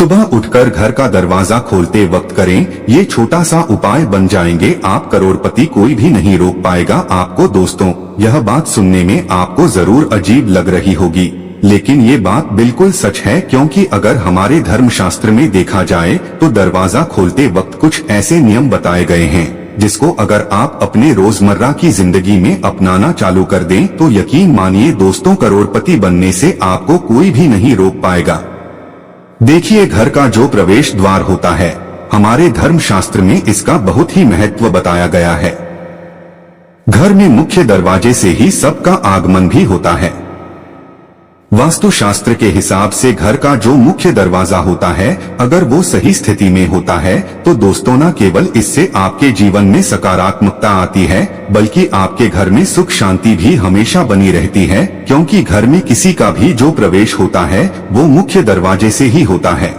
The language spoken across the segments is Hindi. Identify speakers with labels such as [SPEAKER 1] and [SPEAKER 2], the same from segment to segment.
[SPEAKER 1] सुबह उठकर घर का दरवाजा खोलते वक्त करें, ये छोटा सा उपाय बन जाएंगे आप करोड़पति, कोई भी नहीं रोक पाएगा आपको। दोस्तों, यह बात सुनने में आपको जरूर अजीब लग रही होगी, लेकिन ये बात बिल्कुल सच है, क्योंकि अगर हमारे धर्मशास्त्र में देखा जाए तो दरवाजा खोलते वक्त कुछ ऐसे नियम बताए गए हैं जिसको अगर आप अपने रोजमर्रा की जिंदगी में अपनाना चालू कर दें तो यकीन मानिए दोस्तों, करोड़पति बनने से आपको कोई भी नहीं रोक पाएगा। देखिए, घर का जो प्रवेश द्वार होता है, हमारे धर्मशास्त्र में इसका बहुत ही महत्व बताया गया है। घर में मुख्य दरवाजे से ही सबका आगमन भी होता है। वास्तुशास्त्र के हिसाब से घर का जो मुख्य दरवाजा होता है, अगर वो सही स्थिति में होता है तो दोस्तों, न केवल इससे आपके जीवन में सकारात्मकता आती है, बल्कि आपके घर में सुख शांति भी हमेशा बनी रहती है, क्योंकि घर में किसी का भी जो प्रवेश होता है वो मुख्य दरवाजे से ही होता है।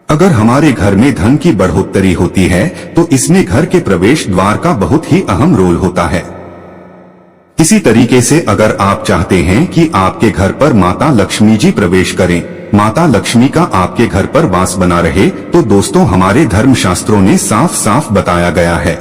[SPEAKER 1] अगर हमारे घर में धन की बढ़ोतरी होती है तो इसमें घर के प्रवेश द्वार का बहुत ही अहम रोल होता है। इसी तरीके से अगर आप चाहते हैं कि आपके घर पर माता लक्ष्मी जी प्रवेश करें, माता लक्ष्मी का आपके घर पर वास बना रहे, तो दोस्तों, हमारे धर्मशास्त्रों ने साफ साफ बताया गया है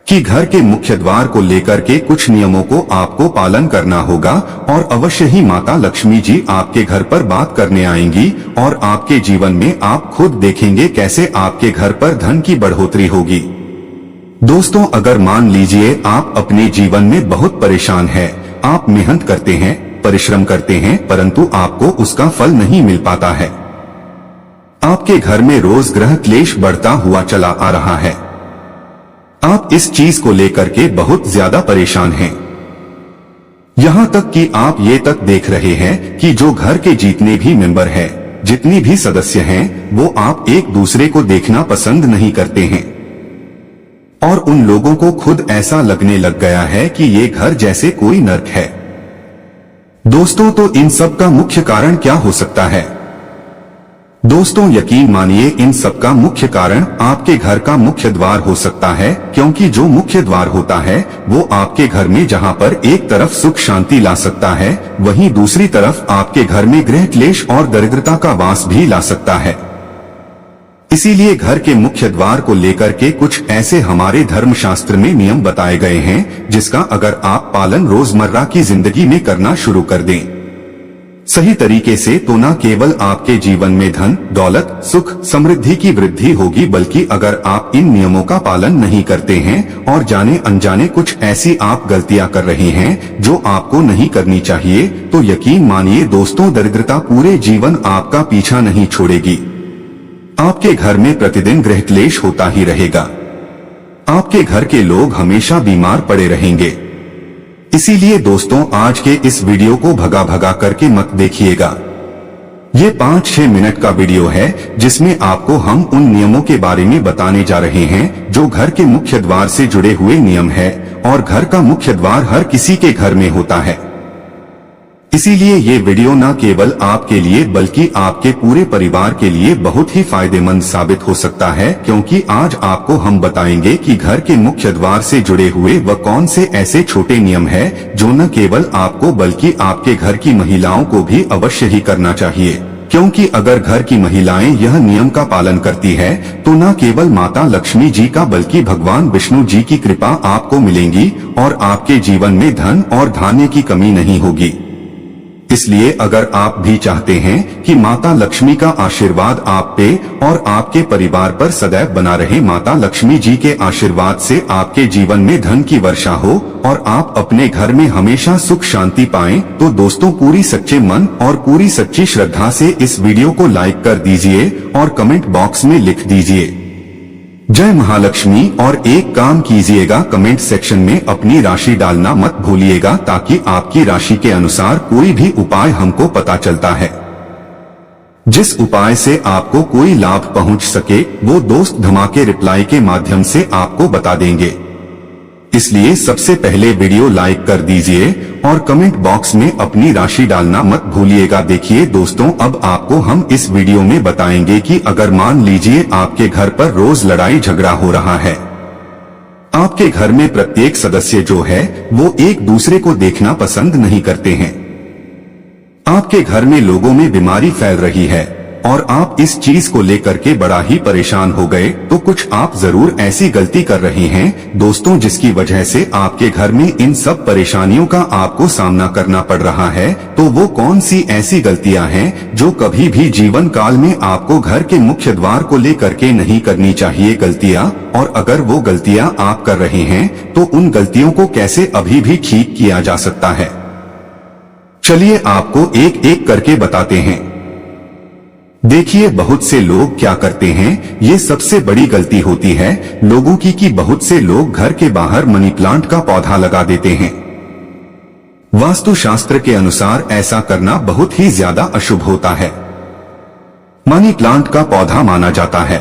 [SPEAKER 1] कि घर के मुख्य द्वार को लेकर के कुछ नियमों को आपको पालन करना होगा, और अवश्य ही माता लक्ष्मी जी आपके घर पर बात करने आएंगी और आपके जीवन में आप खुद देखेंगे कैसे आपके घर पर धन की बढ़ोतरी होगी। दोस्तों, अगर मान लीजिए आप अपने जीवन में बहुत परेशान हैं, आप मेहनत करते हैं, परिश्रम करते हैं, परंतु आपको उसका फल नहीं मिल पाता है, आपके घर में रोज ग्रह क्लेश बढ़ता हुआ चला आ रहा है, आप इस चीज को लेकर के बहुत ज्यादा परेशान हैं, यहाँ तक कि आप ये तक देख रहे हैं कि जो घर के जितने भी मेंबर हैं, जितनी भी सदस्य हैं, वो आप एक दूसरे को देखना पसंद नहीं करते हैं, और उन लोगों को खुद ऐसा लगने लग गया है कि ये घर जैसे कोई नर्क है। दोस्तों, तो इन सब का मुख्य कारण क्या हो सकता है? दोस्तों, यकीन मानिए, इन सब का मुख्य कारण आपके घर का मुख्य द्वार हो सकता है, क्योंकि जो मुख्य द्वार होता है वो आपके घर में जहां पर एक तरफ सुख शांति ला सकता है, वहीं दूसरी तरफ आपके घर में गृह क्लेश और दरिद्रता का वास भी ला सकता है। इसीलिए घर के मुख्य द्वार को लेकर के कुछ ऐसे हमारे धर्मशास्त्र में नियम बताए गए हैं जिसका अगर आप पालन रोजमर्रा की जिंदगी में करना शुरू कर दें सही तरीके से, तो न केवल आपके जीवन में धन, दौलत, सुख, समृद्धि की वृद्धि होगी, बल्कि अगर आप इन नियमों का पालन नहीं करते हैं और जाने अनजाने कुछ ऐसी आप गलतियां कर रहे हैं जो आपको नहीं करनी चाहिए, तो यकीन मानिए दोस्तों, दरिद्रता पूरे जीवन आपका पीछा नहीं छोड़ेगी। आपके घर में प्रतिदिन गृह क्लेश होता ही रहेगा, आपके घर के लोग हमेशा बीमार पड़े रहेंगे। इसीलिए दोस्तों, आज के इस वीडियो को भगा भगा करके मत देखिएगा। ये 5-6 मिनट का वीडियो है जिसमें आपको हम उन नियमों के बारे में बताने जा रहे हैं जो घर के मुख्य द्वार से जुड़े हुए नियम है, और घर का मुख्य द्वार हर किसी के घर में होता है। इसीलिए ये वीडियो न केवल आपके लिए बल्कि आपके पूरे परिवार के लिए बहुत ही फायदेमंद साबित हो सकता है, क्योंकि आज आपको हम बताएंगे कि घर के मुख्य द्वार से जुड़े हुए वह कौन से ऐसे छोटे नियम हैं जो न केवल आपको बल्कि आपके घर की महिलाओं को भी अवश्य ही करना चाहिए, क्योंकि अगर घर की महिलाएं यह नियम का पालन करती है तो न केवल माता लक्ष्मी जी का बल्कि भगवान विष्णु जी की कृपा आपको मिलेंगी और आपके जीवन में धन और धान्य की कमी नहीं होगी। इसलिए अगर आप भी चाहते हैं कि माता लक्ष्मी का आशीर्वाद आप पे और आपके परिवार पर सदैव बना रहे, माता लक्ष्मी जी के आशीर्वाद से आपके जीवन में धन की वर्षा हो और आप अपने घर में हमेशा सुख शांति पाएं, तो दोस्तों, पूरी सच्चे मन और पूरी सच्ची श्रद्धा से इस वीडियो को लाइक कर दीजिए और कमेंट बॉक्स में लिख दीजिए जय महालक्ष्मी, और एक काम कीजिएगा, कमेंट सेक्शन में अपनी राशि डालना मत भूलिएगा, ताकि आपकी राशि के अनुसार कोई भी उपाय हमको पता चलता है। जिस उपाय से आपको कोई लाभ पहुंच सके वो दोस्त धमाके रिप्लाई के माध्यम से आपको बता देंगे। इसलिए सबसे पहले वीडियो लाइक कर दीजिए और कमेंट बॉक्स में अपनी राशि डालना मत भूलिएगा। देखिए दोस्तों, अब आपको हम इस वीडियो में बताएंगे कि अगर मान लीजिए आपके घर पर रोज लड़ाई झगड़ा हो रहा है, आपके घर में प्रत्येक सदस्य जो है वो एक दूसरे को देखना पसंद नहीं करते हैं, आपके घर में लोगों में बीमारी फैल रही है और आप इस चीज को लेकर के बड़ा ही परेशान हो गए, तो कुछ आप जरूर ऐसी गलती कर रहे हैं दोस्तों, जिसकी वजह से आपके घर में इन सब परेशानियों का आपको सामना करना पड़ रहा है। तो वो कौन सी ऐसी गलतियां हैं जो कभी भी जीवन काल में आपको घर के मुख्य द्वार को लेकर के नहीं करनी चाहिए गलतियां, और अगर वो गलतियां आप कर रहे हैं तो उन गलतियों को कैसे अभी भी ठीक किया जा सकता है। चलिए आपको एक एक करके बताते हैं। देखिए, बहुत से लोग क्या करते हैं, ये सबसे बड़ी गलती होती है लोगों की कि बहुत से लोग घर के बाहर मनी प्लांट का पौधा लगा देते हैं। वास्तुशास्त्र के अनुसार ऐसा करना बहुत ही ज्यादा अशुभ होता है। मनी प्लांट का पौधा माना जाता है,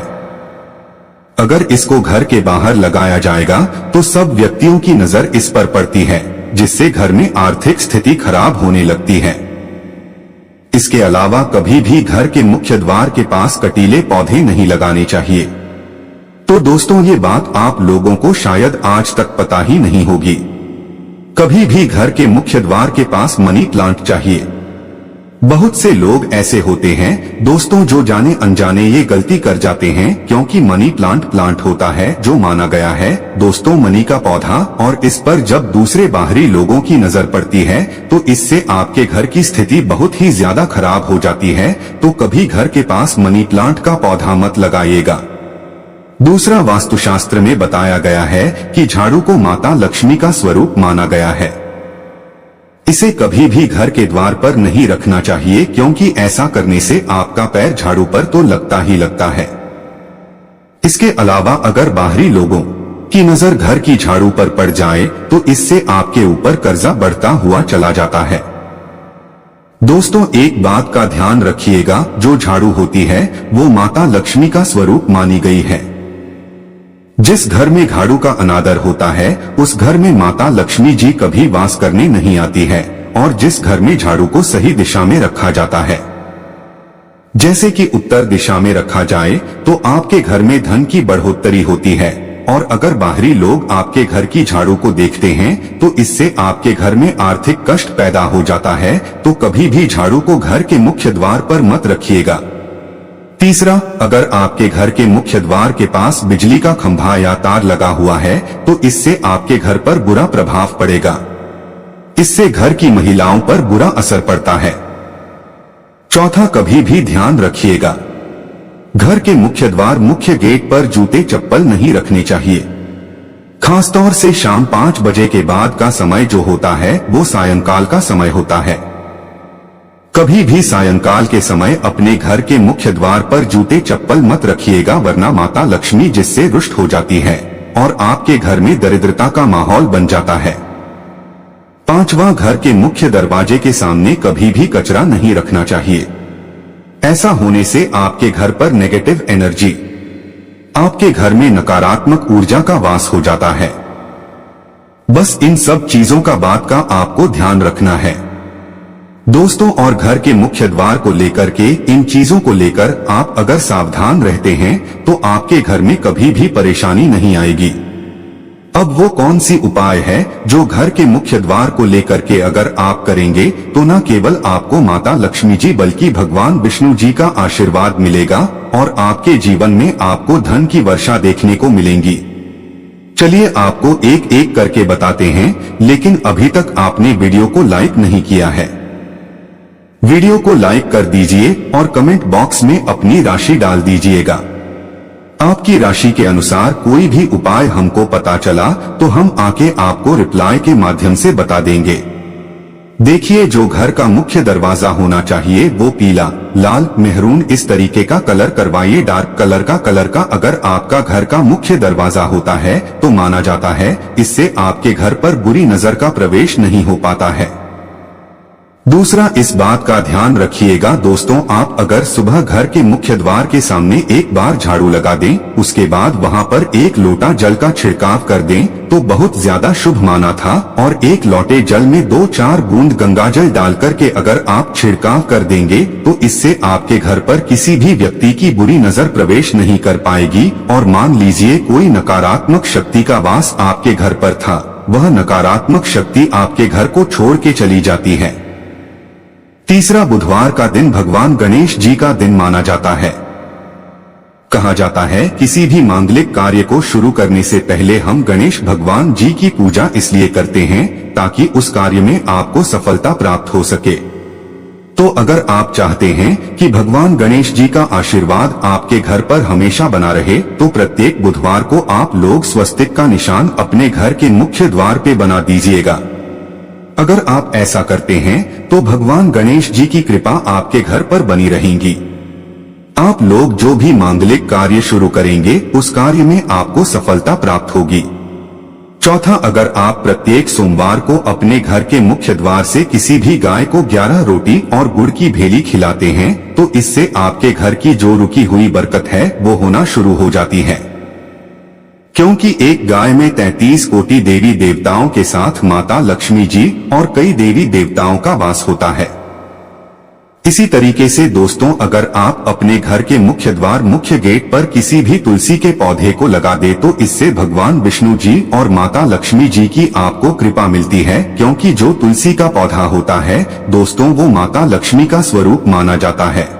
[SPEAKER 1] अगर इसको घर के बाहर लगाया जाएगा तो सब व्यक्तियों की नजर इस पर पड़ती है, जिससे घर में आर्थिक स्थिति खराब होने लगती है। इसके अलावा कभी भी घर के मुख्य द्वार के पास कटीले पौधे नहीं लगाने चाहिए। तो दोस्तों, ये बात आप लोगों को शायद आज तक पता ही नहीं होगी। कभी भी घर के मुख्य द्वार के पास मनी प्लांट चाहिए। बहुत से लोग ऐसे होते हैं दोस्तों जो जाने अनजाने ये गलती कर जाते हैं, क्योंकि मनी प्लांट होता है जो माना गया है दोस्तों मनी का पौधा, और इस पर जब दूसरे बाहरी लोगों की नजर पड़ती है तो इससे आपके घर की स्थिति बहुत ही ज्यादा खराब हो जाती है। तो कभी घर के पास मनी प्लांट का पौधा मत लगाइएगा। दूसरा, वास्तुशास्त्र में बताया गया है कि झाड़ू को माता लक्ष्मी का स्वरूप माना गया है। इसे कभी भी घर के द्वार पर नहीं रखना चाहिए, क्योंकि ऐसा करने से आपका पैर झाड़ू पर तो लगता ही लगता है। इसके अलावा अगर बाहरी लोगों की नजर घर की झाड़ू पर पड़ जाए तो इससे आपके ऊपर कर्जा बढ़ता हुआ चला जाता है। दोस्तों, एक बात का ध्यान रखिएगा, जो झाड़ू होती है वो माता लक्ष्मी का स्वरूप मानी गई है। जिस घर में झाड़ू का अनादर होता है उस घर में माता लक्ष्मी जी कभी वास करने नहीं आती है, और जिस घर में झाड़ू को सही दिशा में रखा जाता है, जैसे कि उत्तर दिशा में रखा जाए, तो आपके घर में धन की बढ़ोतरी होती है। और अगर बाहरी लोग आपके घर की झाड़ू को देखते हैं तो इससे आपके घर में आर्थिक कष्ट पैदा हो जाता है। तो कभी भी झाड़ू को घर के मुख्य द्वार पर मत रखिएगा। तीसरा, अगर आपके घर के मुख्य द्वार के पास बिजली का खंभा या तार लगा हुआ है तो इससे आपके घर पर बुरा प्रभाव पड़ेगा। इससे घर की महिलाओं पर बुरा असर पड़ता है। चौथा, कभी भी ध्यान रखिएगा, घर के मुख्य द्वार मुख्य गेट पर जूते चप्पल नहीं रखने चाहिए। खासतौर से शाम 5 बजे के बाद का समय जो होता है वो सायंकाल का समय होता है। कभी भी सायंकाल के समय अपने घर के मुख्य द्वार पर जूते चप्पल मत रखिएगा, वरना माता लक्ष्मी जिससे रुष्ट हो जाती है और आपके घर में दरिद्रता का माहौल बन जाता है। पांचवा, घर के मुख्य दरवाजे के सामने कभी भी कचरा नहीं रखना चाहिए। ऐसा होने से आपके घर पर नेगेटिव एनर्जी, आपके घर में नकारात्मक ऊर्जा का वास हो जाता है। बस इन सब चीजों का बात का आपको ध्यान रखना है दोस्तों। और घर के मुख्य द्वार को लेकर के, इन चीजों को लेकर आप अगर सावधान रहते हैं तो आपके घर में कभी भी परेशानी नहीं आएगी। अब वो कौन सी उपाय है जो घर के मुख्य द्वार को लेकर के अगर आप करेंगे तो न केवल आपको माता लक्ष्मी जी बल्कि भगवान विष्णु जी का आशीर्वाद मिलेगा और आपके जीवन में आपको धन की वर्षा देखने को मिलेंगी। चलिए आपको एक एक करके बताते हैं, लेकिन अभी तक आपने वीडियो को लाइक नहीं किया है। वीडियो को लाइक कर दीजिए और कमेंट बॉक्स में अपनी राशि डाल दीजिएगा। आपकी राशि के अनुसार कोई भी उपाय हमको पता चला तो हम आके आपको रिप्लाई के माध्यम से बता देंगे। देखिए, जो घर का मुख्य दरवाजा होना चाहिए वो पीला, लाल, मेहरून इस तरीके का कलर करवाइए। डार्क कलर का अगर आपका घर का मुख्य दरवाजा होता है तो माना जाता है इससे आपके घर पर बुरी नजर का प्रवेश नहीं हो पाता है। दूसरा, इस बात का ध्यान रखिएगा दोस्तों, आप अगर सुबह घर के मुख्य द्वार के सामने एक बार झाड़ू लगा दें, उसके बाद वहां पर 1 लोटा जल का छिड़काव कर दें तो बहुत ज्यादा शुभ माना था। और 1 लोटे जल में 2-4 बूंद गंगाजल डाल करके अगर आप छिड़काव कर देंगे तो इससे आपके घर पर किसी भी व्यक्ति की बुरी नजर प्रवेश नहीं कर पाएगी। और मान लीजिए कोई नकारात्मक शक्ति का वास आपके घर पर था, वह नकारात्मक शक्ति आपके घर को छोड़ के चली जाती है। तीसरा, बुधवार का दिन भगवान गणेश जी का दिन माना जाता है। कहा जाता है किसी भी मांगलिक कार्य को शुरू करने से पहले हम गणेश भगवान जी की पूजा इसलिए करते हैं ताकि उस कार्य में आपको सफलता प्राप्त हो सके। तो अगर आप चाहते हैं कि भगवान गणेश जी का आशीर्वाद आपके घर पर हमेशा बना रहे, तो प्रत्येक बुधवार को आप लोग स्वस्तिक का निशान अपने घर के मुख्य द्वार पे बना दीजिएगा। अगर आप ऐसा करते हैं तो भगवान गणेश जी की कृपा आपके घर पर बनी रहेगी। आप लोग जो भी मांगलिक कार्य शुरू करेंगे उस कार्य में आपको सफलता प्राप्त होगी। चौथा, अगर आप प्रत्येक सोमवार को अपने घर के मुख्य द्वार से किसी भी गाय को 11 रोटी और गुड़ की भेली खिलाते हैं तो इससे आपके घर की जो रुकी हुई बरकत है वो होना शुरू हो जाती है, क्योंकि एक गाय में 33 कोटि देवी देवताओं के साथ माता लक्ष्मी जी और कई देवी देवताओं का वास होता है। इसी तरीके से दोस्तों, अगर आप अपने घर के मुख्य द्वार मुख्य गेट पर किसी भी तुलसी के पौधे को लगा दे तो इससे भगवान विष्णु जी और माता लक्ष्मी जी की आपको कृपा मिलती है, क्योंकि जो तुलसी का पौधा होता है दोस्तों वो माता लक्ष्मी का स्वरूप माना जाता है।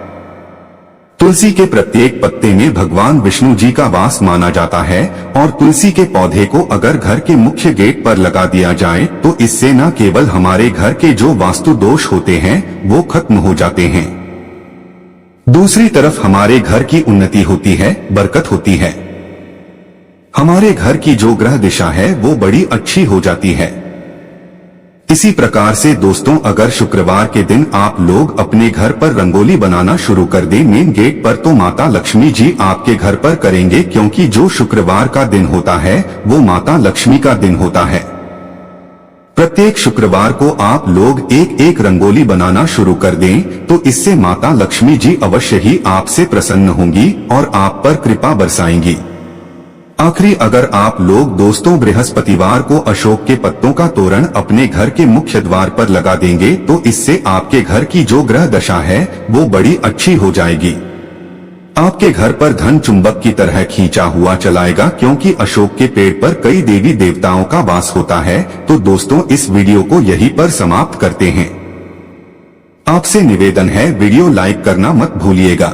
[SPEAKER 1] तुलसी के प्रत्येक पत्ते में भगवान विष्णु जी का वास माना जाता है और तुलसी के पौधे को अगर घर के मुख्य गेट पर लगा दिया जाए तो इससे न केवल हमारे घर के जो वास्तु दोष होते हैं वो खत्म हो जाते हैं, दूसरी तरफ हमारे घर की उन्नति होती है, बरकत होती है। हमारे घर की जो ग्रह दिशा है वो बड़ी अच्छी हो जाती है। इसी प्रकार से दोस्तों, अगर शुक्रवार के दिन आप लोग अपने घर पर रंगोली बनाना शुरू कर दें मेन गेट पर तो माता लक्ष्मी जी आपके घर पर करेंगे, क्योंकि जो शुक्रवार का दिन होता है वो माता लक्ष्मी का दिन होता है। प्रत्येक शुक्रवार को आप लोग एक एक रंगोली बनाना शुरू कर दें तो इससे माता लक्ष्मी जी अवश्य ही आपसे प्रसन्न होंगी और आप पर कृपा बरसाएंगी। आखिरी, अगर आप लोग दोस्तों बृहस्पतिवार को अशोक के पत्तों का तोरण अपने घर के मुख्य द्वार पर लगा देंगे तो इससे आपके घर की जो ग्रह दशा है वो बड़ी अच्छी हो जाएगी। आपके घर पर धन चुंबक की तरह खींचा हुआ चलाएगा, क्योंकि अशोक के पेड़ पर कई देवी देवताओं का वास होता है। तो दोस्तों, इस वीडियो को यहीं पर समाप्त करते हैं। आपसे निवेदन है वीडियो लाइक करना मत भूलिएगा।